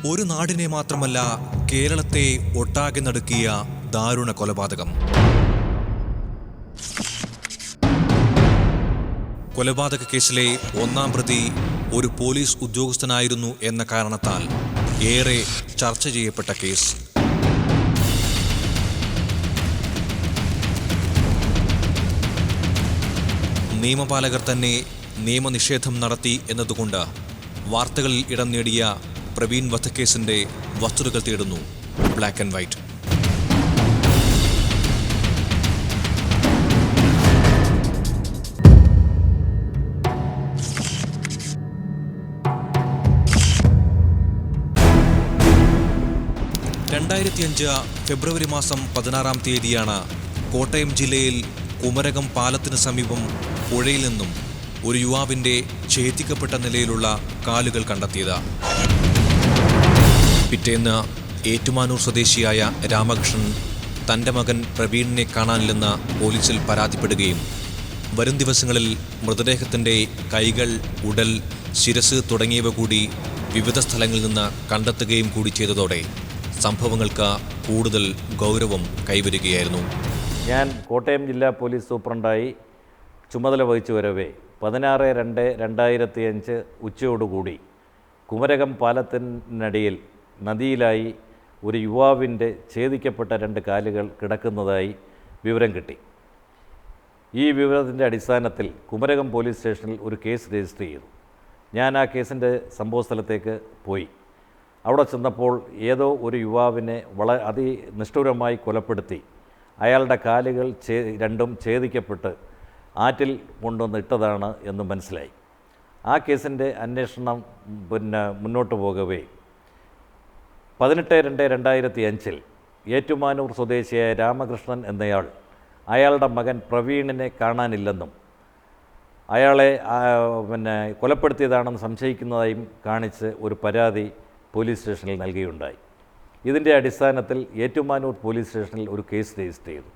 ഒരു നാടിനെ മാത്രമല്ല കേരളത്തെ ഒട്ടാകെ നടുക്കിയ ദാരുണ കൊലപാതകം. കൊലപാതക കേസിലെ ഒന്നാം പ്രതി ഒരു പോലീസ് ഉദ്യോഗസ്ഥനായിരുന്നു എന്ന കാരണത്താൽ ഏറെ ചർച്ച ചെയ്യപ്പെട്ട കേസ്. നിയമപാലകർ തന്നെ നിയമനിഷേധം നടത്തി എന്നതുകൊണ്ട് വാർത്തകളിൽ ഇടം നേടിയ പ്രവീൺ വധക്കേസിന്റെ വസ്തുതകൾ തേടുന്നു ബ്ലാക്ക് ആൻഡ് വൈറ്റ്. ഫെബ്രുവരി മാസം 16 തീയതിയാണ് കോട്ടയം ജില്ലയിൽ കുമരകം പാലത്തിന് സമീപം പുഴയിൽ നിന്നും ഒരു യുവാവിന്റെ ഛേദിക്കപ്പെട്ട നിലയിലുള്ള കാലുകൾ കണ്ടെത്തിയത്. പിറ്റേന്ന് ഏറ്റുമാനൂർ സ്വദേശിയായ രാമകൃഷ്ണൻ തൻ്റെ മകൻ പ്രവീണിനെ കാണാനില്ലെന്ന് പോലീസിൽ പരാതിപ്പെടുകയും വരും ദിവസങ്ങളിൽ മൃതദേഹത്തിൻ്റെ കൈകൾ, ഉടൽ, ശിരസ് തുടങ്ങിയവ കൂടി വിവിധ സ്ഥലങ്ങളിൽ നിന്ന് കണ്ടെത്തുകയും കൂടി ചെയ്തതോടെ സംഭവങ്ങൾക്ക് കൂടുതൽ ഗൗരവം കൈവരികയായിരുന്നു. ഞാൻ കോട്ടയം ജില്ലാ പോലീസ് സൂപ്രണ്ടായി ചുമതല വഹിച്ചു വരവേ 16/2/2005 ഉച്ചയോടുകൂടി കുമരകം പാലത്തിനടിയിൽ നദിയിലായി ഒരു യുവാവിൻ്റെ ഛേദിക്കപ്പെട്ട 2 കാലുകൾ കിടക്കുന്നതായി വിവരം കിട്ടി. ഈ വിവരത്തിൻ്റെ അടിസ്ഥാനത്തിൽ കുമരകം പോലീസ് സ്റ്റേഷനിൽ ഒരു കേസ് രജിസ്റ്റർ ചെയ്തു. ഞാൻ ആ കേസിൻ്റെ സംഭവസ്ഥലത്തേക്ക് പോയി. അവിടെ ചെന്നപ്പോൾ ഏതോ ഒരു യുവാവിനെ അതിനിഷ്ഠുരമായി കൊലപ്പെടുത്തി അയാളുടെ കാലുകൾ രണ്ടും ഛേദിക്കപ്പെട്ട് ആറ്റിൽ കൊണ്ടുവന്ന് ഇട്ടതാണ് എന്ന് മനസ്സിലായി. ആ കേസിൻ്റെ അന്വേഷണം മുന്നോട്ട് പോകവേ 18/2/2005 ഏറ്റുമാനൂർ സ്വദേശിയായ രാമകൃഷ്ണൻ എന്നയാൾ അയാളുടെ മകൻ പ്രവീണിനെ കാണാനില്ലെന്നും അയാളെ കൊലപ്പെടുത്തിയതാണെന്ന് സംശയിക്കുന്നതായും കാണിച്ച് ഒരു പരാതി പോലീസ് സ്റ്റേഷനിൽ നൽകുകയുണ്ടായി. ഇതിൻ്റെ അടിസ്ഥാനത്തിൽ ഏറ്റുമാനൂർ പോലീസ് സ്റ്റേഷനിൽ ഒരു കേസ് രജിസ്റ്റർ ചെയ്തു.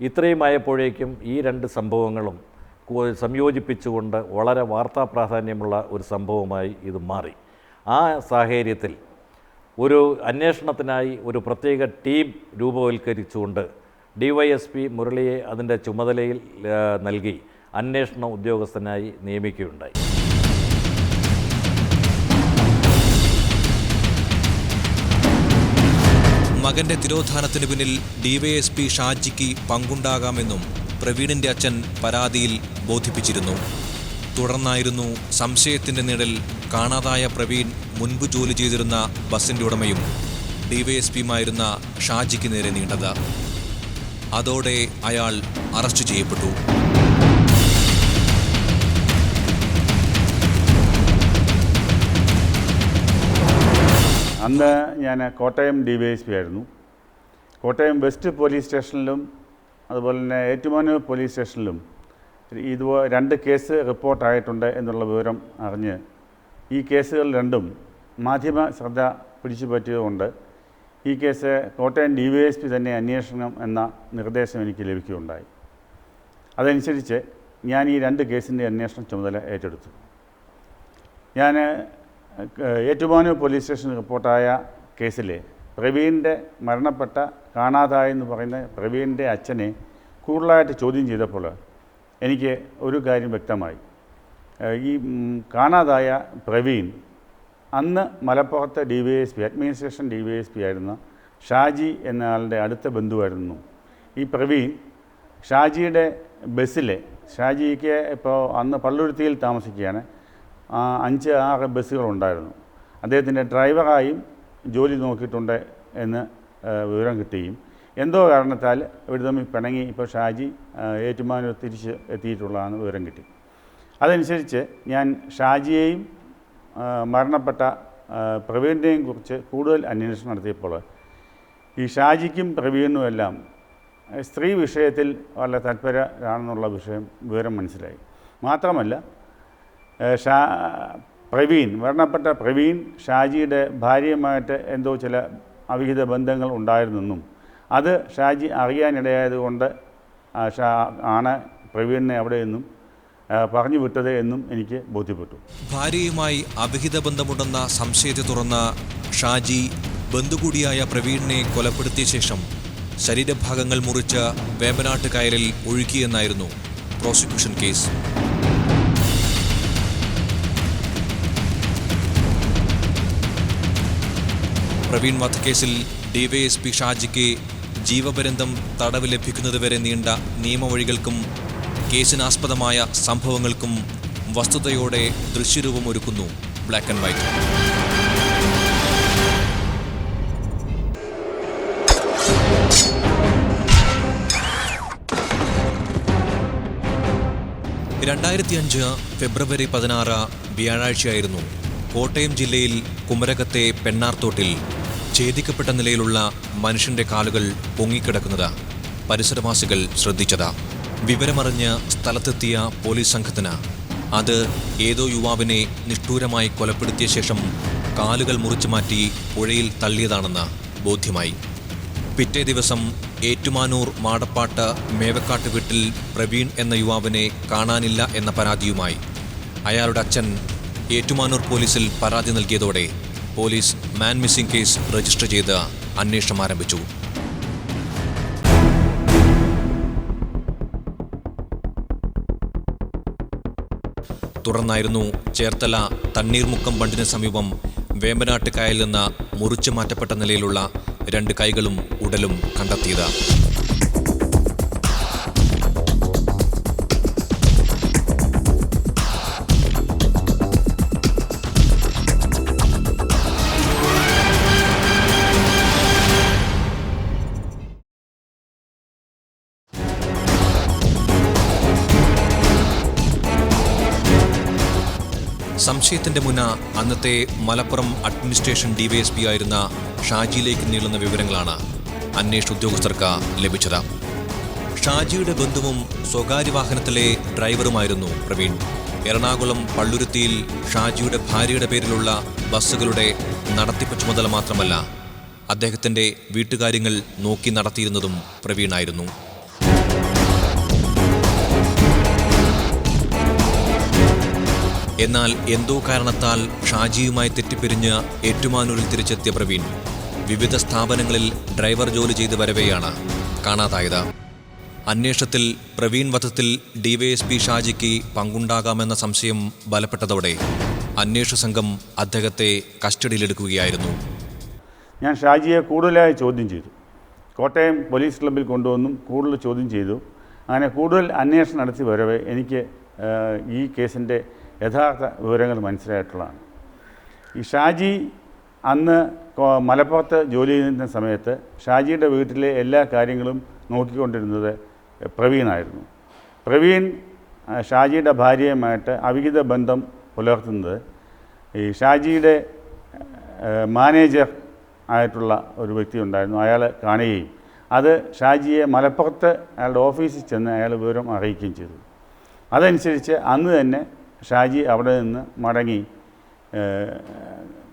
ഇത്രയുമായപ്പോഴേക്കും ഈ 2 സംഭവങ്ങളും സംയോജിപ്പിച്ചുകൊണ്ട് വളരെ വാർത്താ പ്രാധാന്യമുള്ള ഒരു സംഭവമായി ഇത് മാറി. ആ സാഹചര്യത്തിൽ ഒരു അന്വേഷണത്തിനായി ഒരു പ്രത്യേക ടീം രൂപവൽക്കരിച്ചുകൊണ്ട് DYSP മുരളിയെ അതിൻ്റെ ചുമതലയിൽ നൽകി അന്വേഷണ ഉദ്യോഗസ്ഥനായി നിയമിക്കുകയുണ്ടായി. മകന്റെ തിരോധാനത്തിന് പിന്നിൽ DYSP ഷാജിക്ക് പങ്കുണ്ടാകാമെന്നും പ്രവീണിന്റെ അച്ഛൻ പരാതിയിൽ ബോധിപ്പിച്ചിരുന്നു. തുടർന്നായിരുന്നു സംശയത്തിന്റെ നിഴൽ കാണാതായ പ്രവീൺ മുൻപ് ജോലി ചെയ്തിരുന്ന ബസിന്റെ ഉടമയും DYSPയുമായിരുന്ന ഷാജിക്ക് നേരെ നീണ്ടത്. അതോടെ അയാൾ അറസ്റ്റ് ചെയ്യപ്പെട്ടു. അന്ന് ഞാൻ കോട്ടയം DYSP ആയിരുന്നു. കോട്ടയം വെസ്റ്റ് പോലീസ് സ്റ്റേഷനിലും അതുപോലെ തന്നെ ഏറ്റുമാനൂർ പോലീസ് സ്റ്റേഷനിലും 2 കേസ് റിപ്പോർട്ടായിട്ടുണ്ട് എന്നുള്ള വിവരം അറിഞ്ഞ് ഈ കേസുകൾ രണ്ടും മാധ്യമ ശ്രദ്ധ പിടിച്ചു പറ്റിയതുകൊണ്ട് ഈ കേസ് കോട്ടയം DYSP തന്നെ അന്വേഷണം എന്ന നിർദ്ദേശം എനിക്ക് ലഭിക്കുകയുണ്ടായി. അതനുസരിച്ച് ഞാൻ ഈ 2 കേസിൻ്റെ അന്വേഷണ ചുമതല ഏറ്റെടുത്തു. ഞാൻ ഏറ്റുമാനൂർ പോലീസ് സ്റ്റേഷൻ റിപ്പോർട്ടായ കേസിലെ പ്രവീണിൻ്റെ മരണപ്പെട്ട കാണാതായെന്ന് പറയുന്ന പ്രവീണിൻ്റെ അച്ഛനെ കൂടുതലായിട്ട് ചോദ്യം ചെയ്തപ്പോൾ എനിക്ക് ഒരു കാര്യം വ്യക്തമായി. ഈ കാണാതായ പ്രവീൺ അന്ന് മലപ്പുറത്തെ DYSP അഡ്മിനിസ്ട്രേഷൻ DYSP ആയിരുന്ന ഷാജി എന്ന ആളുടെ അടുത്ത ബന്ധുവായിരുന്നു. ഈ പ്രവീൺ ഷാജിയുടെ ബസ്സിലെ ഷാജിക്ക് ഇപ്പോൾ അന്ന് പള്ളുരുത്തിയിൽ താമസിക്കുകയാണ്. 5-6 ബസ്സുകളുണ്ടായിരുന്നു. അദ്ദേഹത്തിൻ്റെ ഡ്രൈവറായും ജോലി നോക്കിയിട്ടുണ്ട് എന്ന് വിവരം കിട്ടുകയും എന്തോ കാരണത്താൽ ഇവർ തമ്മിൽ പിണങ്ങി ഇപ്പോൾ ഷാജി ഏറ്റുമാനൂർ തിരിച്ച് എത്തിയിട്ടുള്ളതാണ് വിവരം കിട്ടി. അതനുസരിച്ച് ഞാൻ ഷാജിയെയും മരണപ്പെട്ട പ്രവീണിനെയും കുറിച്ച് കൂടുതൽ അന്വേഷണം നടത്തിയപ്പോൾ ഈ ഷാജിക്കും പ്രവീണിനും എല്ലാം സ്ത്രീ വിഷയത്തിൽ വളരെ താല്പര്യമാണെന്നുള്ള വിവരം മനസ്സിലായി. മാത്രമല്ല മരണപ്പെട്ട പ്രവീൺ ഷാജിയുടെ ഭാര്യയുമായിട്ട് എന്തോ ചില അവിഹിത ബന്ധങ്ങൾ ഉണ്ടായിരുന്നെന്നും അത് ഷാജി അറിയാനിടയായതുകൊണ്ട് ആണ് പ്രവീണിനെ അവിടെ നിന്നും പറഞ്ഞു വിട്ടത് എന്നും എനിക്ക് ബോധ്യപ്പെട്ടു. ഭാര്യയുമായി അവിഹിത ബന്ധമുണ്ടെന്ന സംശയത്തെ തുറന്ന ഷാജി ബന്ധുകൂടിയായ പ്രവീണിനെ കൊലപ്പെടുത്തിയ ശേഷം ശരീരഭാഗങ്ങൾ മുറിച്ച വേമ്പനാട്ട് കായലിൽ ഒഴുക്കിയെന്നായിരുന്നു പ്രോസിക്യൂഷൻ കേസ്. പ്രവീൺ വധക്കേസിൽ ഡിവൈഎസ്പി ഷാജിക്ക് ജീവപര്യന്തം തടവ് ലഭിക്കുന്നതുവരെ നീണ്ട നിയമവഴികൾക്കും കേസിനാസ്പദമായ സംഭവങ്ങൾക്കും വസ്തുതയോടെ ദൃശ്യരൂപം ഒരുക്കുന്നു ബ്ലാക്ക് ആൻഡ് വൈറ്റ്. ഫെബ്രുവരി 16 വ്യാഴാഴ്ചയായിരുന്നു കോട്ടയം ജില്ലയിൽ കുമരകത്തെ പെണ്ണാർത്തോട്ടിൽ ഛേദിക്കപ്പെട്ട നിലയിലുള്ള മനുഷ്യന്റെ കാലുകൾ പൊങ്ങിക്കിടക്കുന്നത് പരിസരവാസികൾ ശ്രദ്ധിച്ചത്. വിവരമറിഞ്ഞ് സ്ഥലത്തെത്തിയ പോലീസ് സംഘത്തിന് അത് ഏതോ യുവാവിനെ നിഷ്ഠൂരമായി കൊലപ്പെടുത്തിയ ശേഷം കാലുകൾ മുറിച്ചു മാറ്റി പുഴയിൽ തള്ളിയതാണെന്ന് ബോധ്യമായി. പിറ്റേ ദിവസം ഏറ്റുമാനൂർ മാടപ്പാട്ട് മേവക്കാട്ട് വീട്ടിൽ പ്രവീൺ എന്ന യുവാവിനെ കാണാനില്ല എന്ന പരാതിയുമായി അയാളുടെ അച്ഛൻ ഏറ്റുമാനൂർ പോലീസിൽ പരാതി നൽകിയതോടെ police man missing case register ചെയ്ത് അന്വേഷണം ആരംഭിച്ചു. തുടർന്നായിരുന്നു ചേർത്തല തണ്ണീർമുക്കം ബണ്ടിന് സമീപം വേമ്പനാട്ട് കായലിൽ നിന്ന് മുറിച്ചു മാറ്റപ്പെട്ട നിലയിലുള്ള 2 കൈകളും ഉടലും കണ്ടെത്തിയത്. സംശയത്തിന്റെ മുന അന്നത്തെ മലപ്പുറം അഡ്മിനിസ്ട്രേഷൻ ഡിവൈഎസ്പി ആയിരുന്ന ഷാജിയിലേക്ക് നീളുന്ന വിവരങ്ങളാണ് അന്വേഷണ ഉദ്യോഗസ്ഥർക്ക് ലഭിച്ചത്. ഷാജിയുടെ ബന്ധുവും സ്വകാര്യ വാഹനത്തിലെ ഡ്രൈവറുമായിരുന്നു പ്രവീൺ. എറണാകുളം പള്ളുരുത്തിയിൽ ഷാജിയുടെ ഭാര്യയുടെ പേരിലുള്ള ബസ്സുകളുടെ നടത്തിപ്പ് ചുമതല മാത്രമല്ല, അദ്ദേഹത്തിന്റെ വീട്ടുകാര്യങ്ങൾ നോക്കി നടത്തിയിരുന്നതും പ്രവീണായിരുന്നു. എന്നാൽ എന്തോ കാരണത്താൽ ഷാജിയുമായി തെറ്റിപ്പിരിഞ്ഞ് ഏറ്റുമാനൂരിൽ തിരിച്ചെത്തിയ പ്രവീൺ വിവിധ സ്ഥാപനങ്ങളിൽ ഡ്രൈവർ ജോലി ചെയ്തു വരവെയാണ് കാണാതായത്. അന്വേഷണത്തിൽ പ്രവീൺ വധത്തിൽ ഡിവൈഎസ്പി ഷാജിക്ക് പങ്കുണ്ടാകാമെന്ന സംശയം ബലപ്പെട്ടതോടെ അന്വേഷണ സംഘം അദ്ദേഹത്തെ കസ്റ്റഡിയിലെടുക്കുകയായിരുന്നു. ഞാൻ ഷാജിയെ കൂടുതലായി ചോദ്യം ചെയ്തു. കോട്ടയം പോലീസ് ക്ലബ്ബിൽ കൊണ്ടുവന്നും കൂടുതൽ ചോദ്യം ചെയ്തു. അങ്ങനെ കൂടുതൽ അന്വേഷണം നടത്തി വരവേ എനിക്ക് ഈ കേസിൻ്റെ യഥാർത്ഥ വിവരങ്ങൾ മനസ്സിലായിട്ടുള്ളതാണ്. ഈ ഷാജി അന്ന് മലപ്പുറത്ത് ജോലി ചെയ്യുന്ന സമയത്ത് ഷാജിയുടെ വീട്ടിലെ എല്ലാ കാര്യങ്ങളും നോക്കിക്കൊണ്ടിരുന്നത് പ്രവീണായിരുന്നു. പ്രവീൺ ഷാജിയുടെ ഭാര്യയുമായിട്ട് അവിഹിത ബന്ധം പുലർത്തുന്നത് ഈ ഷാജിയുടെ മാനേജർ ആയിട്ടുള്ള ഒരു വ്യക്തി ഉണ്ടായിരുന്നു. അയാൾ കാണുകയും അത് ഷാജിയെ മലപ്പുറത്ത് അയാളുടെ ഓഫീസിൽ ചെന്ന് അയാൾ വിവരം അറിയിക്കുകയും ചെയ്തു. അതനുസരിച്ച് അന്ന് തന്നെ ഷാജി അവിടെ നിന്ന് മടങ്ങി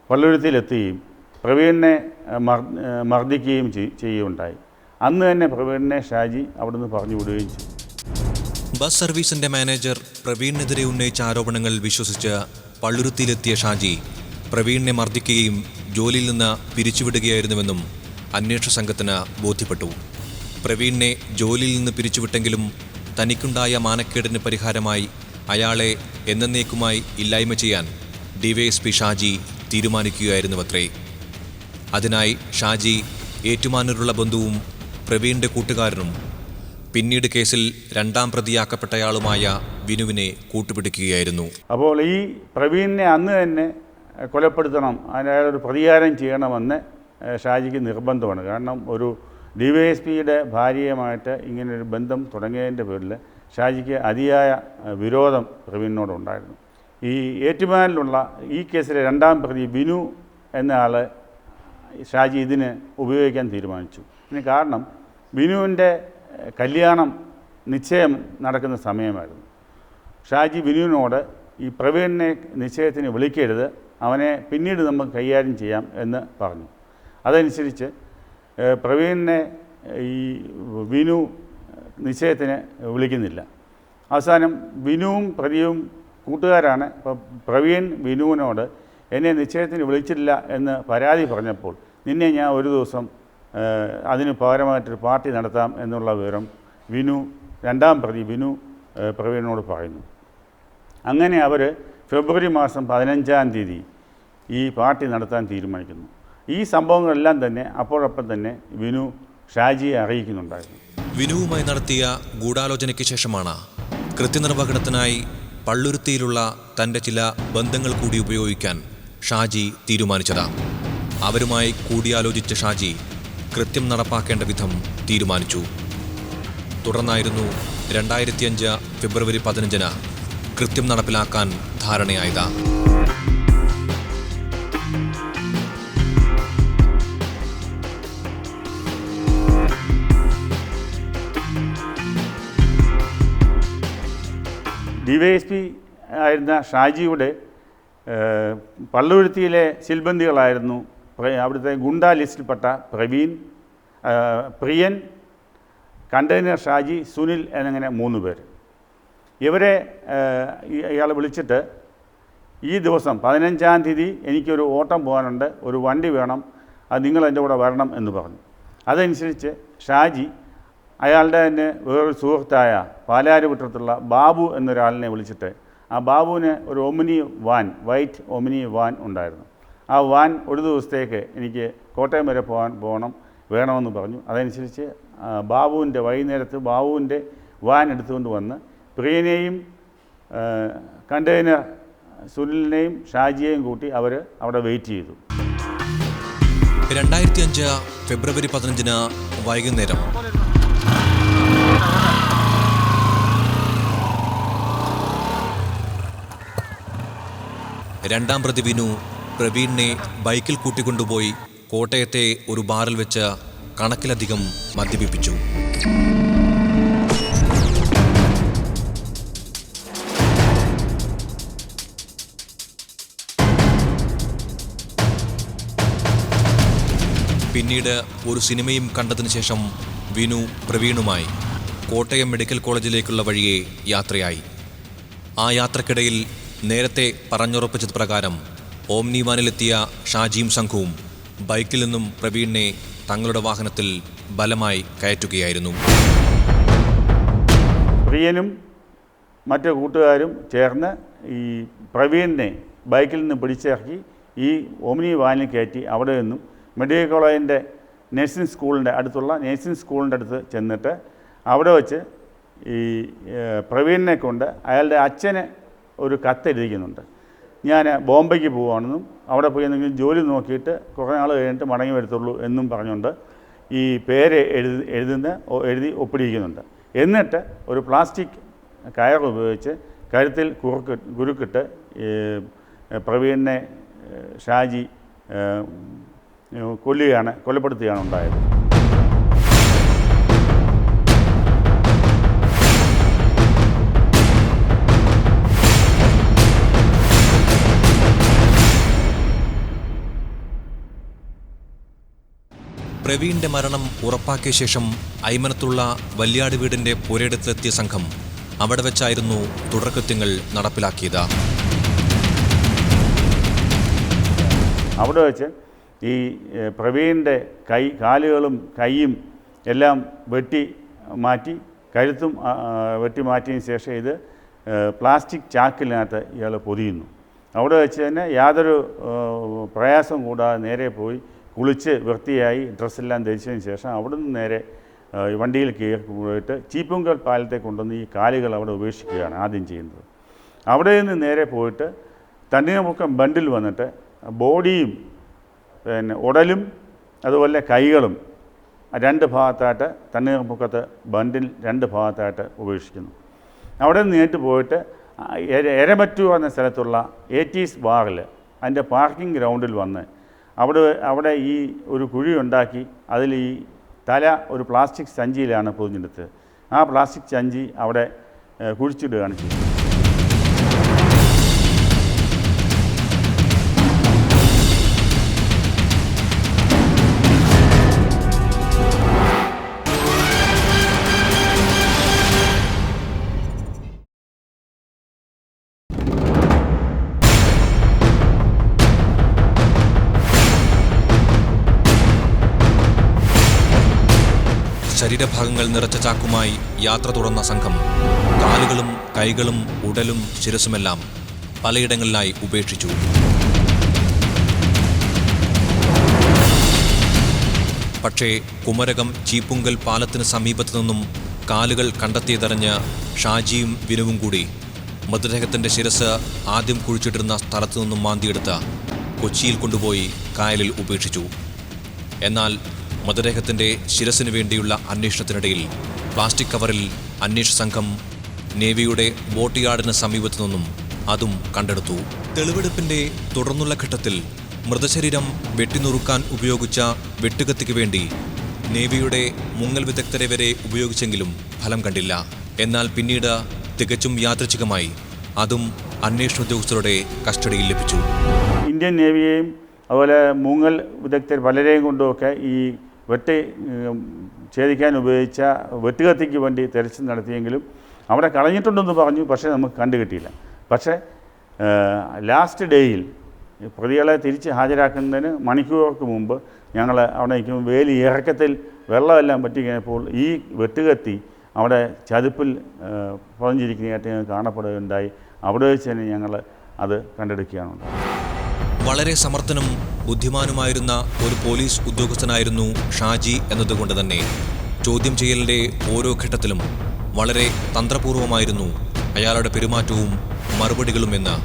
പള്ളുരുത്തിയിലെത്തുകയും പ്രവീണിനെ മർദ്ദിക്കുകയും ചെയ്യുകയുണ്ടായി. അന്ന് തന്നെ പ്രവീണിനെ ഷാജി അവിടെ നിന്ന് പറഞ്ഞു വിടുകയും ചെയ്തു. ബസ് സർവീസിന്റെ മാനേജർ പ്രവീണിനെതിരെ ഉന്നയിച്ച ആരോപണങ്ങൾ വിശ്വസിച്ച് പള്ളുരുത്തിയിലെത്തിയ ഷാജി പ്രവീണിനെ മർദ്ദിക്കുകയും ജോലിയിൽ നിന്ന് പിരിച്ചുവിടുകയായിരുന്നുവെന്നും അന്വേഷണ സംഘത്തിന് ബോധ്യപ്പെട്ടു. പ്രവീണിനെ ജോലിയിൽ നിന്ന് പിരിച്ചുവിട്ടെങ്കിലും തനിക്കുണ്ടായ മാനക്കേടിന് പരിഹാരമായി അയാളെ എന്നേക്കുമായി ഇല്ലായ്മ ചെയ്യാൻ ഡിവൈഎസ്പി ഷാജി തീരുമാനിക്കുകയായിരുന്നുവത്രേ. അതിനായി ഷാജി ഏറ്റുമാനൂരുള്ള ബന്ധുവും പ്രവീണിൻ്റെ കൂട്ടുകാരനും പിന്നീട് കേസിൽ 2ാം പ്രതിയാക്കപ്പെട്ടയാളുമായ വിനുവിനെ കൂട്ടുപിടിക്കുകയായിരുന്നു. അപ്പോൾ ഈ പ്രവീണിനെ അന്ന് തന്നെ കൊലപ്പെടുത്തണം, അതിനൊരു പ്രതികാരം ചെയ്യണമെന്ന് ഷാജിക്ക് നിർബന്ധമാണ്. കാരണം ഒരു ഡിവൈഎസ്പിയുടെ ഭാര്യയുമായിട്ട് ഇങ്ങനൊരു ബന്ധം തുടങ്ങിയതിൻ്റെ പേരിൽ ഷാജിക്ക് അതിയായ വിരോധം പ്രവീണിനോടുണ്ടായിരുന്നു. ഈ ഏറ്റുമാനിലുള്ള ഈ കേസിലെ 2ാം പ്രതി വിനു എന്ന ആൾ ഷാജി ഇതിന് ഉപയോഗിക്കാൻ തീരുമാനിച്ചു. ഇതിന് കാരണം വിനുവിൻ്റെ കല്യാണം നിശ്ചയം നടക്കുന്ന സമയമായിരുന്നു. ഷാജി വിനുവിനോട് ഈ പ്രവീണിനെ നിശ്ചയത്തിന് വിളിക്കരുത്, അവനെ പിന്നീട് നമുക്ക് കൈകാര്യം ചെയ്യാം എന്ന് പറഞ്ഞു. അതനുസരിച്ച് പ്രവീണിനെ ഈ വിനു നിശ്ചയത്തിന് വിളിക്കുന്നില്ല. അവസാനം വിനുവും പ്രതിയും കൂട്ടുകാരാണ്. അപ്പോൾ പ്രവീൺ വിനുവിനോട് എന്നെ നിശ്ചയത്തിന് വിളിച്ചില്ല എന്ന് പരാതി പറഞ്ഞപ്പോൾ നിന്നെ ഞാൻ ഒരു ദിവസം അതിന് പകരമായിട്ടൊരു പാർട്ടി നടത്താം എന്നുള്ള വിവരം വിനു, രണ്ടാം പ്രതി വിനു പ്രവീണിനോട് പറയുന്നു. അങ്ങനെ അവർ ഫെബ്രുവരി മാസം 15-ാം തീയതി ഈ പാർട്ടി നടത്താൻ തീരുമാനിക്കുന്നു. ഈ സംഭവങ്ങളെല്ലാം തന്നെ അപ്പോഴപ്പം തന്നെ വിനു ഷാജിയെ അറിയിക്കുന്നുണ്ടായിരുന്നു. വിനുവുമായി നടത്തിയ ഗൂഢാലോചനയ്ക്ക് ശേഷമാണ് കൃത്യനിർവഹണത്തിനായി പള്ളുരുത്തിയിലുള്ള തൻ്റെ ചില ബന്ധങ്ങൾ കൂടി ഉപയോഗിക്കാൻ ഷാജി തീരുമാനിച്ചത്. അവരുമായി കൂടിയാലോചിച്ച ഷാജി കൃത്യം നടപ്പാക്കേണ്ട വിധം തീരുമാനിച്ചു. തുടർന്നായിരുന്നു 2005 ഫെബ്രുവരി 15-ന് കൃത്യം നടപ്പിലാക്കാൻ ധാരണയായത്. DYSP ആയിരുന്ന ഷാജിയുടെ പള്ളുരുത്തിയിലെ സിൽബന്ദികളായിരുന്നു അവിടുത്തെ ഗുണ്ടാ ലിസ്റ്റിൽപ്പെട്ട പ്രവീൺ, പ്രിയൻ, കണ്ടെയ്നർ ഷാജി, സുനിൽ എന്നിങ്ങനെ 3 പേർ. ഇവരെ ഇയാൾ വിളിച്ചിട്ട് ഈ ദിവസം 15-ാം തീയതി എനിക്കൊരു ഓട്ടം പോകാനുണ്ട്, ഒരു വണ്ടി വേണം, അത് നിങ്ങൾ എൻ്റെ കൂടെ വരണം എന്ന് പറഞ്ഞു. അതനുസരിച്ച് ഷാജി അയാളുടെ തന്നെ വേറൊരു സുഹൃത്തായ പാലാരിവട്ടത്തുള്ള ബാബു എന്നൊരാളിനെ വിളിച്ചിട്ട് ആ ബാബുവിന് ഒരു Omni van, white Omni van ഉണ്ടായിരുന്നു. ആ വാൻ ഒരു ദിവസത്തേക്ക് എനിക്ക് കോട്ടയം വരെ പോകണം വേണമെന്ന് പറഞ്ഞു. അതനുസരിച്ച് ബാബുവിൻ്റെ വൈകുന്നേരത്ത് ബാബുവിൻ്റെ വാൻ എടുത്തുകൊണ്ട് വന്ന് പ്രിയനെയും കണ്ടെയ്നർ സുനിലിനെയും ഷാജിയെയും കൂട്ടി അവർ അവിടെ വെയിറ്റ് ചെയ്തു. 2005 ഫെബ്രുവരി 15-ന് വൈകുന്നേരം രണ്ടാം പ്രതി വിനു പ്രവീണിനെ ബൈക്കിൽ കൂട്ടിക്കൊണ്ടുപോയി കോട്ടയത്തെ ഒരു ബാറിൽ വെച്ച് കണക്കിലധികം മദ്യപിപ്പിച്ചു. പിന്നീട് ഒരു സിനിമയും കണ്ടതിന് ശേഷം വിനു പ്രവീണുമായി കോട്ടയം മെഡിക്കൽ കോളേജിലേക്കുള്ള വഴിയെ യാത്രയായി. ആ യാത്രക്കിടയിൽ നേരത്തെ പറഞ്ഞുറപ്പിച്ചത് പ്രകാരം ഓംനി വാനിലെത്തിയ ഷാജിയും സംഘവും ബൈക്കിൽ നിന്നും പ്രവീണിനെ തങ്ങളുടെ വാഹനത്തിൽ ബലമായി കയറ്റുകയായിരുന്നു. പ്രിയനും മറ്റു കൂട്ടുകാരും ചേർന്ന് ഈ പ്രവീണിനെ ബൈക്കിൽ നിന്ന് പിടിച്ചിറക്കി ഈ ഓംനി വാനിൽ കയറ്റി അവിടെ നിന്നും മെഡിക്കൽ കോളേജിൻ്റെ നഴ്സിംഗ് സ്കൂളിൻ്റെ അടുത്ത് ചെന്നിട്ട് അവിടെ വച്ച് ഈ പ്രവീണിനെ കൊണ്ട് അയാളുടെ അച്ഛന് ഒരു കത്തെഴുതിക്കുന്നുണ്ട്. ഞാൻ ബോംബെക്ക് പോവുകയാണെന്നും അവിടെ പോയി എന്തെങ്കിലും ജോലി നോക്കിയിട്ട് കുറേ നാൾ കഴിഞ്ഞിട്ട് മടങ്ങി വരത്തുള്ളൂ എന്നും പറഞ്ഞുകൊണ്ട് ഈ പേര് എഴുതി ഒപ്പിടിക്കുന്നുണ്ട്. എന്നിട്ട് ഒരു പ്ലാസ്റ്റിക് കയർ ഉപയോഗിച്ച് കഴുത്തിൽ കുരുക്കിട്ട് പ്രവീണിനെ ഷാജി കൊലപ്പെടുത്തുകയാണ് ഉണ്ടായത്. പ്രവീണിന്റെ മരണം ഉറപ്പാക്കിയ ശേഷം ഐമനത്തുള്ള വല്യാട് വീടിന്റെ പുരയിടത്തിലെത്തിയ സംഘം അവിടെ വെച്ചായിരുന്നു തുടർകൃത്യങ്ങൾ നടപ്പിലാക്കിയത്. അവിടെ വെച്ച് ഈ പ്രവീണിൻ്റെ കാലുകളും കൈയും എല്ലാം വെട്ടി മാറ്റി, കഴുത്തും വെട്ടി മാറ്റിയതിന് ശേഷം ഇത് പ്ലാസ്റ്റിക് ചാക്കിനകത്ത് ഇയാൾ പൊതിയുന്നു. അവിടെ വെച്ച് തന്നെ യാതൊരു പ്രയാസവും കൂടാതെ നേരെ പോയി കുളിച്ച് വൃത്തിയായി ഡ്രസ്സെല്ലാം ധരിച്ചതിന് ശേഷം അവിടെ നിന്ന് നേരെ വണ്ടിയിൽ കയറി പോയിട്ട് ചീപ്പുങ്കൽ പാലത്തെ കൊണ്ടുവന്ന് ഈ കാലുകൾ അവിടെ ഉപേക്ഷിക്കുകയാണ് ആദ്യം ചെയ്യുന്നത്. അവിടെ നിന്ന് നേരെ പോയിട്ട് തണ്ണീർമുക്കം ബണ്ടിൽ വന്നിട്ട് ബോഡിയും പിന്നെ ഉടലും അതുപോലെ കൈകളും 2 ഭാഗത്തായിട്ട് തണ്ണീർമുക്കത്ത് ബണ്ടിൽ 2 ഭാഗത്തായിട്ട് ഉപേക്ഷിക്കുന്നു. അവിടെ നിന്ന് നേരിട്ട് പോയിട്ട് എരമറ്റൂർ എന്ന സ്ഥലത്തുള്ള AT's ബാറിൽ അതിൻ്റെ പാർക്കിംഗ് ഗ്രൗണ്ടിൽ വന്ന് അവിടെ ഈ ഒരു കുഴി ഉണ്ടാക്കി അതിൽ ഈ തല ഒരു പ്ലാസ്റ്റിക് സഞ്ചിയിലാണ് പൊതിഞ്ഞെടുത്തത്. ആ പ്ലാസ്റ്റിക് സഞ്ചി അവിടെ കുഴിച്ചിടുകയാണ് ചെയ്തത്. ശരീരഭാഗങ്ങൾ നിറച്ച ചാക്കുമായി യാത്ര തുടർന്ന സംഘം കാലുകളും കൈകളും ഉടലും ശിരസുമെല്ലാം പലയിടങ്ങളിലായി ഉപേക്ഷിച്ചു. പക്ഷേ കുമരകം ചീപ്പുങ്കൽ പാലത്തിന് സമീപത്തു നിന്നും കാലുകൾ കണ്ടെത്തിയതറിഞ്ഞ് ഷാജിയും വിനുവും കൂടി മൃതദേഹത്തിൻ്റെ ശിരസ് ആദ്യം കുഴിച്ചിട്ടിരുന്ന സ്ഥലത്തു നിന്നും മാന്തിയെടുത്ത് കൊച്ചിയിൽ കൊണ്ടുപോയി കായലിൽ ഉപേക്ഷിച്ചു. എന്നാൽ മൃതദേഹത്തിൻ്റെ ശിരസിനു വേണ്ടിയുള്ള അന്വേഷണത്തിനിടയിൽ പ്ലാസ്റ്റിക് കവറിൽ അന്വേഷണ സംഘം നേവിയുടെ ബോട്ട് യാർഡിന് സമീപത്തു നിന്നും അതും കണ്ടെടുത്തു. തെളിവെടുപ്പിൻ്റെ തുടർന്നുള്ള ഘട്ടത്തിൽ മൃതശരീരം വെട്ടിനുറുക്കാൻ ഉപയോഗിച്ച വെട്ടുകത്തിക്ക് വേണ്ടി നേവിയുടെ മുങ്ങൽ വിദഗ്ധരെ വരെ ഉപയോഗിച്ചെങ്കിലും ഫലം കണ്ടില്ല. എന്നാൽ പിന്നീട് തികച്ചും യാദൃച്ഛികമായി അതും അന്വേഷണ ഉദ്യോഗസ്ഥരുടെ കസ്റ്റഡിയിൽ ലഭിച്ചു. ഇന്ത്യൻ നേവിയെയും അതുപോലെ മുങ്ങൽ വിദഗ്ധർ പലരെയും കൊണ്ടുമൊക്കെ ഈ ഛേദിക്കാൻ ഉപയോഗിച്ച വെട്ടുകത്തിക്ക് വേണ്ടി തെരച്ചിൽ നടത്തിയെങ്കിലും അവിടെ കളഞ്ഞിട്ടുണ്ടെന്ന് പറഞ്ഞു. പക്ഷേ നമുക്ക് കണ്ടുകിട്ടിയില്ല. പക്ഷേ ലാസ്റ്റ് ഡേയിൽ പ്രതികളെ തിരിച്ച് ഹാജരാക്കുന്നതിന് മണിക്കൂറുകൾക്ക് മുമ്പ് ഞങ്ങൾ അവിടെ നിൽക്കുമ്പോൾ വേലി ഇറക്കത്തിൽ വെള്ളമെല്ലാം പറ്റിക്കഴിഞ്ഞപ്പോൾ ഈ വെട്ടുകത്തി അവിടെ ചതുപ്പിൽ പതിഞ്ഞിരിക്കുന്നതായിട്ട് ഞങ്ങൾ കാണപ്പെടുകയുണ്ടായി. അവിടെ വെച്ച് തന്നെ ഞങ്ങൾ അത് കണ്ടെടുക്കുകയാണ്. വളരെ സമർത്ഥനും ബുദ്ധിമാനുമായിരുന്ന ഒരു പോലീസ് ഉദ്യോഗസ്ഥനായിരുന്നു ഷാജി എന്നതുകൊണ്ട് തന്നെ ചോദ്യം ചെയ്യലിൻ്റെ ഓരോ ഘട്ടത്തിലും വളരെ തന്ത്രപൂർവമായിരുന്നു അയാളുടെ പെരുമാറ്റവും മറുപടികളും എന്ന്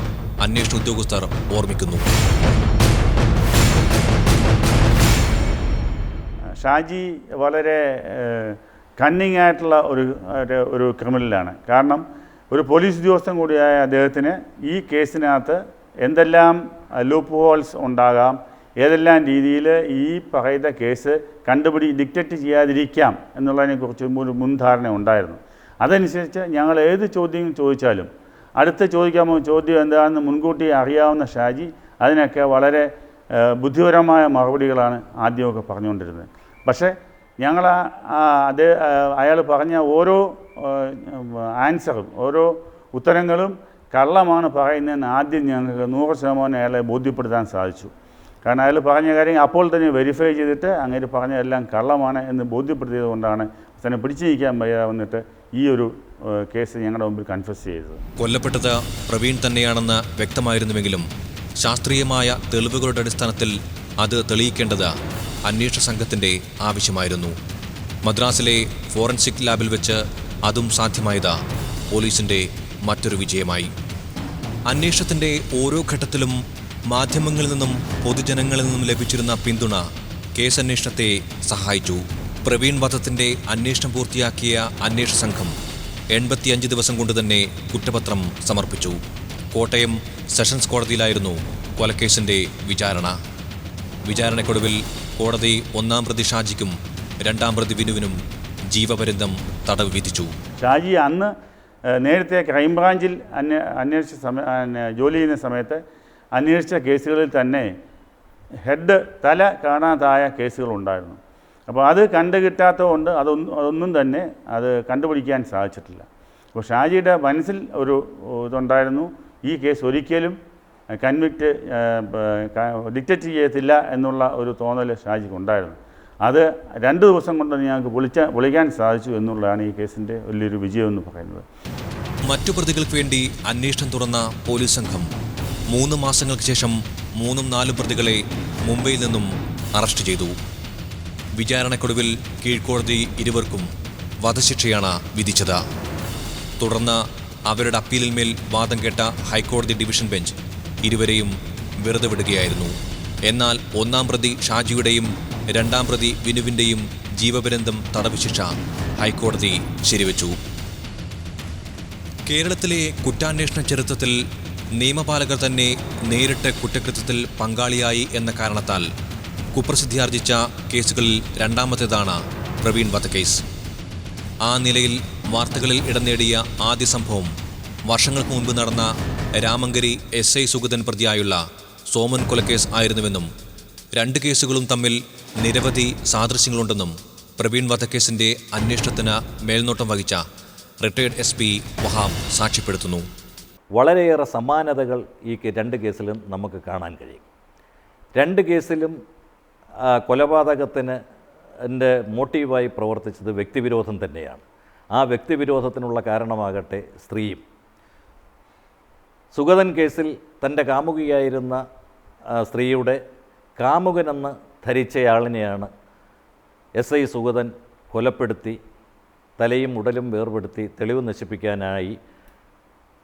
അന്വേഷണ ഉദ്യോഗസ്ഥർ ഓർമ്മിക്കുന്നു. ഷാജി വളരെ കണ്ണിങ് ആയിട്ടുള്ള ഒരു ക്രിമിനലാണ്. കാരണം ഒരു പോലീസ് ഉദ്യോഗസ്ഥൻ കൂടിയായ അദ്ദേഹത്തിന് ഈ കേസിനകത്ത് എന്തെല്ലാം ലൂപ്പ് ഹോൾസ് ഉണ്ടാകാം, ഏതെല്ലാം രീതിയിൽ ഈ പറയുന്ന കേസ് ഡിക്റ്റേറ്റ് ചെയ്യാതിരിക്കാം എന്നുള്ളതിനെക്കുറിച്ച് ഒരു മുൻധാരണ ഉണ്ടായിരുന്നു. അതനുസരിച്ച് ഞങ്ങൾ ഏത് ചോദ്യം ചോദിച്ചാലും അടുത്ത് ചോദിക്കാമോ ചോദ്യം എന്താണെന്ന് മുൻകൂട്ടി അറിയാവുന്ന ഷാജി അതിനൊക്കെ വളരെ ബുദ്ധിപരമായ മറുപടികളാണ് ആദ്യമൊക്കെ പറഞ്ഞുകൊണ്ടിരുന്നത്. പക്ഷേ ഞങ്ങൾ അയാൾ പറഞ്ഞ ഓരോ ആൻസറും ഓരോ ഉത്തരങ്ങളും കള്ളമാണ് പറയുന്നതെന്ന് ആദ്യം ഞങ്ങൾക്ക് 100% അയാളെ ബോധ്യപ്പെടുത്താൻ സാധിച്ചു. കാരണം അയാൾ പറഞ്ഞ കാര്യം അപ്പോൾ തന്നെ വെരിഫൈ ചെയ്തിട്ട് അങ്ങനെ പറഞ്ഞതെല്ലാം കള്ളമാണ് എന്ന് ബോധ്യപ്പെടുത്തിയത് കൊണ്ടാണ് തന്നെ പിടിച്ചു നിൽക്കാൻ വന്നിട്ട് ഈ ഒരു കേസ് ഞങ്ങളുടെ മുമ്പിൽ കൺഫസ് ചെയ്തത്. കൊല്ലപ്പെട്ടത് പ്രവീൺ തന്നെയാണെന്ന് വ്യക്തമായിരുന്നുവെങ്കിലും ശാസ്ത്രീയമായ തെളിവുകളുടെ അടിസ്ഥാനത്തിൽ അത് തെളിയിക്കേണ്ടത് അന്വേഷണ സംഘത്തിൻ്റെ ആവശ്യമായിരുന്നു. മദ്രാസിലെ ഫോറൻസിക് ലാബിൽ വെച്ച് അതും സാധ്യമായത് പോലീസിൻ്റെ മറ്റൊരു വിജയമായി. അന്വേഷണത്തിൻ്റെ ഓരോ ഘട്ടത്തിലും മാധ്യമങ്ങളിൽ നിന്നും പൊതുജനങ്ങളിൽ നിന്നും ലഭിച്ചിരുന്ന പിന്തുണ കേസന്വേഷണത്തെ സഹായിച്ചു. പ്രവീൺ വധത്തിൻ്റെ അന്വേഷണം പൂർത്തിയാക്കിയ അന്വേഷണ സംഘം 85 ദിവസം കൊണ്ട് തന്നെ കുറ്റപത്രം സമർപ്പിച്ചു. കോട്ടയം സെഷൻസ് കോടതിയിലായിരുന്നു കൊലക്കേസിൻ്റെ വിചാരണ. വിചാരണക്കൊടുവിൽ കോടതി 1-ാം പ്രതി ഷാജിക്കും 2-ാം പ്രതി വിനുവിനും ജീവപര്യന്തം തടവ് വിധിച്ചു. ഷാജി അന്ന് നേരത്തെ ക്രൈംബ്രാഞ്ചിൽ ജോലി ചെയ്യുന്ന സമയത്ത് അന്വേഷിച്ച കേസുകളിൽ തന്നെ തല കാണാതായ കേസുകളുണ്ടായിരുന്നു. അപ്പോൾ അത് കണ്ടുകിട്ടാത്തതുകൊണ്ട് അതൊന്നും തന്നെ അത് കണ്ടുപിടിക്കാൻ സാധിച്ചിട്ടില്ല. അപ്പോൾ ഷാജിയുടെ മനസ്സിൽ ഒരു ഇതുണ്ടായിരുന്നു, ഈ കേസ് ഒരിക്കലും ഡിക്റ്റേറ്റ് ചെയ്യത്തില്ല എന്നുള്ള ഒരു തോന്നൽ ഷാജിക്ക് ഉണ്ടായിരുന്നു. അത് 2 ദിവസം കൊണ്ട് ഞങ്ങൾക്ക് പൊളിക്കാൻ സാധിച്ചു എന്നുള്ളതാണ് ഈ കേസിൻ്റെ വലിയൊരു വിജയമെന്ന് പറയുന്നത്. മറ്റു പ്രതികൾക്ക് വേണ്ടി അന്വേഷണം തുറന്ന പോലീസ് സംഘം 3 മാസങ്ങൾക്ക് ശേഷം 3-4 പ്രതികളെ മുംബൈയിൽ നിന്നും അറസ്റ്റ് ചെയ്തു. വിചാരണക്കൊടുവിൽ കീഴ്ക്കോടതി ഇരുവർക്കും വധശിക്ഷയാണ് വിധിച്ചത്. തുടർന്ന് അവരുടെ അപ്പീലിന്മേൽ വാദം കേട്ട ഹൈക്കോടതി ഡിവിഷൻ ബെഞ്ച് ഇരുവരെയും വെറുതെ വിടുകയായിരുന്നു. എന്നാൽ 1-ാം പ്രതി ഷാജിയുടെയും 2-ാം പ്രതി വിനുവിൻ്റെയും ജീവപര്യന്തം തടവ് ശിക്ഷ ഹൈക്കോടതി ശരിവെച്ചു. കേരളത്തിലെ കുറ്റാന്വേഷണ ചരിത്രത്തിൽ നിയമപാലകർ തന്നെ നേരിട്ട് കുറ്റകൃത്യത്തിൽ പങ്കാളിയായി എന്ന കാരണത്താൽ കുപ്രസിദ്ധിയാർജിച്ച കേസുകളിൽ 2-ാമത്തേതാണ് പ്രവീൺ വധക്കേസ്. ആ നിലയിൽ വാർത്തകളിൽ ഇടം നേടിയ ആദ്യ സംഭവം വർഷങ്ങൾക്ക് മുൻപ് നടന്ന രാമങ്കരി SI സുഗതൻ പ്രതിയായുള്ള സോമൻ കൊലക്കേസ് ആയിരുന്നുവെന്നും 2 കേസുകളും തമ്മിൽ നിരവധി സാദൃശ്യങ്ങളുണ്ടെന്നും പ്രവീൺ വധക്കേസിൻ്റെ അന്വേഷണത്തിന് മേൽനോട്ടം വഹിച്ച റിട്ടയർഡ് SP വഹാബ് സാക്ഷ്യപ്പെടുത്തുന്നു. വളരെയേറെ സമാനതകൾ ഈ 2 കേസിലും നമുക്ക് കാണാൻ കഴിയും. 2 കേസിലും കൊലപാതകത്തിന് എൻ്റെ മോട്ടീവായി പ്രവർത്തിച്ചത് വ്യക്തിവിരോധം തന്നെയാണ്. ആ വ്യക്തിവിരോധത്തിനുള്ള കാരണമാകട്ടെ സ്ത്രീയും. സുഗതൻ കേസിൽ തൻ്റെ കാമുകിയായിരുന്ന സ്ത്രീയുടെ കാമുകനെന്ന് ധരിച്ചയാളിനെയാണ് SI സുഗതൻ കൊലപ്പെടുത്തി തലയും ഉടലും വേർപെടുത്തി തെളിവ് നശിപ്പിക്കാനായി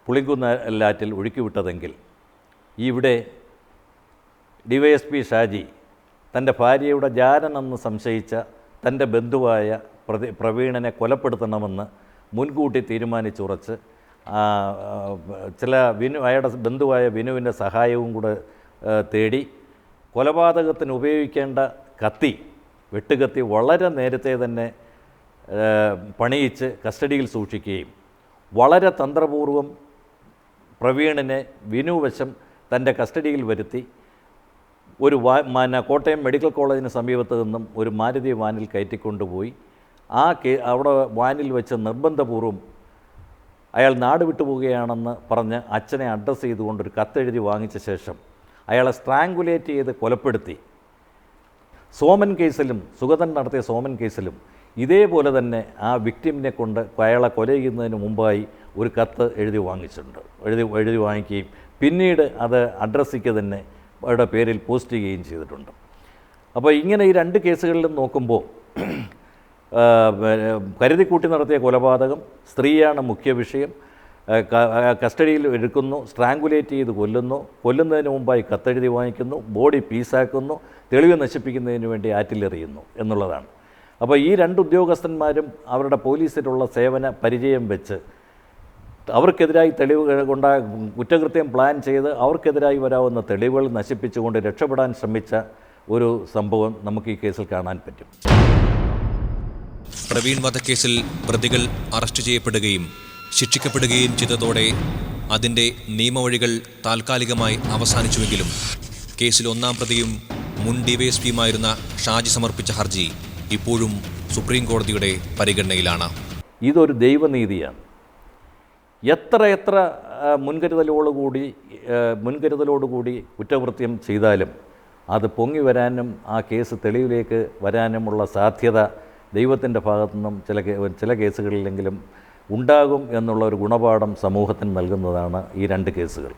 പുളിങ്കുന്നാറ്റിൽ ഒഴുക്കിവിട്ടതെങ്കിൽ ഇവിടെ DYSP ഷാജി തൻ്റെ ഭാര്യയുടെ ജാരനെന്ന് സംശയിച്ച തൻ്റെ ബന്ധുവായ പ്രവീണിനെ കൊലപ്പെടുത്തണമെന്ന് മുൻകൂട്ടി തീരുമാനിച്ചുറച്ച് അയാളുടെ ബന്ധുവായ വിനുവിൻ്റെ സഹായവും കൂടെ തേടി കൊലപാതകത്തിന് ഉപയോഗിക്കേണ്ട കത്തി, വെട്ടുകത്തി വളരെ നേരത്തെ തന്നെ പണിയിച്ച് കസ്റ്റഡിയിൽ സൂക്ഷിക്കുകയും വളരെ തന്ത്രപൂർവം പ്രവീണിനെ വിനുവശം തൻ്റെ കസ്റ്റഡിയിൽ വരുത്തി ഒരു കോട്ടയം മെഡിക്കൽ കോളേജിന് സമീപത്ത് നിന്നും ഒരു മാരുതി വാനിൽ കയറ്റിക്കൊണ്ടുപോയി അവിടെ വാനിൽ വെച്ച് നിർബന്ധപൂർവ്വം അയാൾ നാട് വിട്ടുപോവുകയാണെന്ന് പറഞ്ഞ് അച്ഛനെ അഡ്രസ്സ് ചെയ്തുകൊണ്ടൊരു കത്തെഴുതി വാങ്ങിച്ച ശേഷം അയാളെ സ്ട്രാങ്കുലേറ്റ് ചെയ്ത് കൊലപ്പെടുത്തി. സോമൻ കേസിലും സുഗതൻ നടത്തിയ സോമൻ കേസിലും ഇതേപോലെ തന്നെ ആ വിക്ടിമിനെ കൊണ്ട് അയാളെ കൊല ചെയ്യുന്നതിന് മുമ്പായി ഒരു കത്ത് എഴുതി വാങ്ങിക്കുകയും പിന്നീട് അത് അഡ്രസ്സിക്ക് തന്നെ അവരുടെ പേരിൽ പോസ്റ്റ് ചെയ്യുകയും ചെയ്തിട്ടുണ്ട്. അപ്പോൾ ഇങ്ങനെ ഈ രണ്ട് കേസുകളിലും നോക്കുമ്പോൾ കരുതിക്കൂട്ടി നടത്തിയ കൊലപാതകം, സ്ത്രീയാണ് മുഖ്യ വിഷയം, കസ്റ്റഡിയിൽ എടുക്കുന്നു, സ്ട്രാങ്കുലേറ്റ് ചെയ്ത് കൊല്ലുന്നതിന് മുമ്പായി കത്തെഴുതി വാങ്ങിക്കുന്നു, ബോഡി പീസാക്കുന്നു, തെളിവ് നശിപ്പിക്കുന്നതിന് വേണ്ടി ആറ്റിലെറിയുന്നു എന്നുള്ളതാണ്. അപ്പോൾ ഈ രണ്ട് ഉദ്യോഗസ്ഥന്മാരും അവരുടെ പോലീസിലുള്ള സേവന പരിചയം വെച്ച് അവർക്കെതിരായി തെളിവ് കുറ്റകൃത്യം പ്ലാൻ ചെയ്ത് അവർക്കെതിരായി വരാവുന്ന തെളിവുകൾ നശിപ്പിച്ചുകൊണ്ട് രക്ഷപ്പെടാൻ ശ്രമിച്ച ഒരു സംഭവം നമുക്ക് ഈ കേസിൽ കാണാൻ പറ്റും. പ്രവീൺ വധക്കേസിൽ പ്രതികൾ അറസ്റ്റ് ചെയ്യപ്പെടുകയും ശിക്ഷിക്കപ്പെടുകയും ചെയ്തതോടെ അതിൻ്റെ നിയമവഴികൾ താൽക്കാലികമായി അവസാനിച്ചുവെങ്കിലും കേസിൽ ഒന്നാം പ്രതിയും മുൻ DYSPയുമായിരുന്ന ഷാജി സമർപ്പിച്ച ഹർജി ഇപ്പോഴും സുപ്രീം കോടതിയുടെ പരിഗണനയിലാണ്. ഇതൊരു ദൈവനീതിയാണ്. എത്ര മുൻകരുതലോടുകൂടി കുറ്റകൃത്യം ചെയ്താലും അത് പൊങ്ങി വരാനും ആ കേസ് തെളിവിലേക്ക് വരാനുമുള്ള സാധ്യത ദൈവത്തിൻ്റെ ഭാഗത്തു നിന്നും ചില കേസുകളിലെങ്കിലും ഉണ്ടാകും എന്നുള്ള ഒരു ഗുണപാഠം സമൂഹത്തിന് നൽകുന്നതാണ് ഈ രണ്ട് കേസുകൾ.